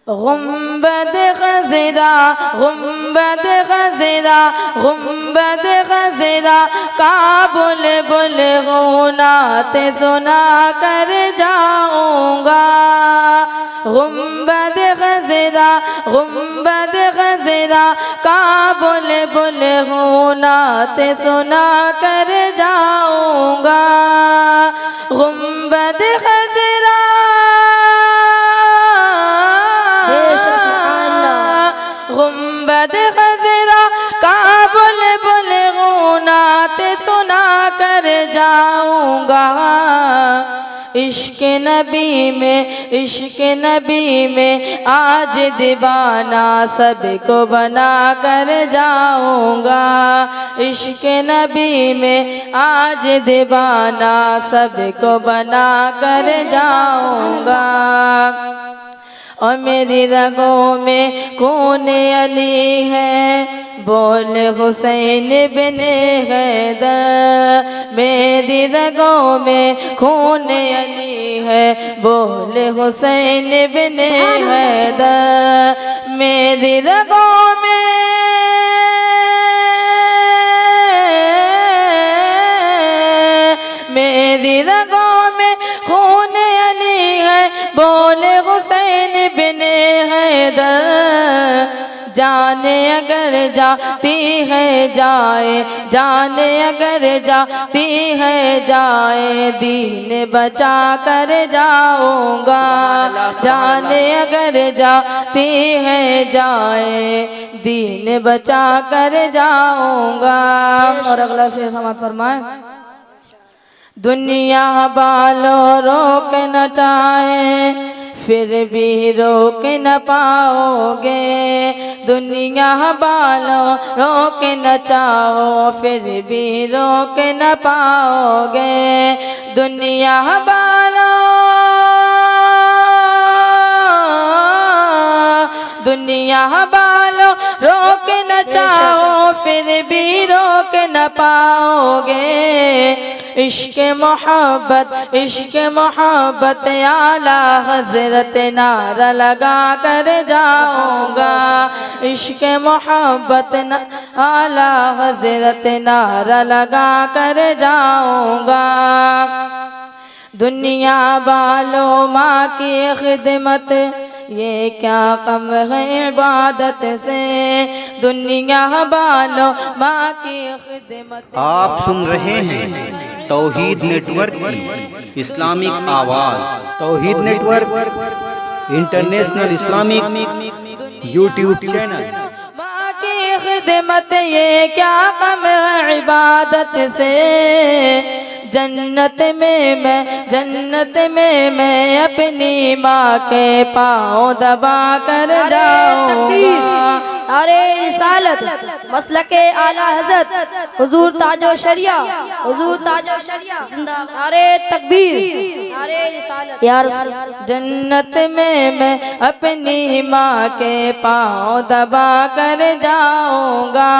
गुंबद खज़रा गुंबद खज़रा गुंबद खज़रा का बुलबुल हूँ नात सुना कर जाऊँगा। गुंबद खज़रा गुंबद खज़रा का बुलबुल हूँ नात सुना कर जाऊँगा। गुंबद खज़रा गुंबद खज़रा का बुलबुल हूँ नात सुना कर जाऊँगा। इश्क नबी में आज दीवाना सबको बना कर जाऊँगा। इश्क नबी में आज दीवाना सबको बना कर जाऊँगा। और मेरी रगों में खून अली है, बोल हुसैन बिन हैदर। मेरी रगों में खून अली है, बोल हुसैन बिन हैदर। मेरी रगों में मेरी रगों में खून अली है, बोल हुसैन बिन हैदर। जाने अगर जाती है जाए, जाने अगर जाती है जाए, दीन बचा कर जाऊँगा। जाने अगर जाती है जाए, दीन बचा कर जाऊँगा। और अगला शेर समाप्त फरमाए। दुनिया वालों रोक न चाहे, फिर भी रोक न पाओगे। दुनिया वालों रोक न चाहो, फिर भी रोक न पाओगे। दुनिया वालों दुनिया वालों रोक न चाहो, फिर भी रोक न पाओगे। इश्क मोहब्बत आला हज़रत नारा लगा कर जाऊँगा। इश्क मोहब्बत आला हज़रत नारा लगा कर जाऊँगा। दुनिया वालों माँ की खिदमत, ये क्या कम है इबादत से। दुनिया वालों माँ की खिदमत। आप सुन रहे हैं तौहीद नेटवर्क की इस्लामिक आवाज़। Tauheed network international Islamic YouTube channel. माँ की खिदमत ये क्या कम है इबादत से। जन्नत में मैं अपनी माँ के पाँव दबा कर जाऊँगा। अरे रिसालत मसलके आला हज़रत हुजूर ताजो शरिया, हुजूर ताजो शरिया जिंदाबाद। अरे तकबीर, अरे रिसालत या रसूल। जन्नत में मैं अपनी माँ के पाँव दबा कर जाऊँगा।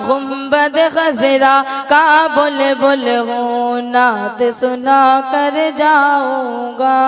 गुंबद खज़रा का बुलबुल हूँ नात सुना कर जाऊँगा।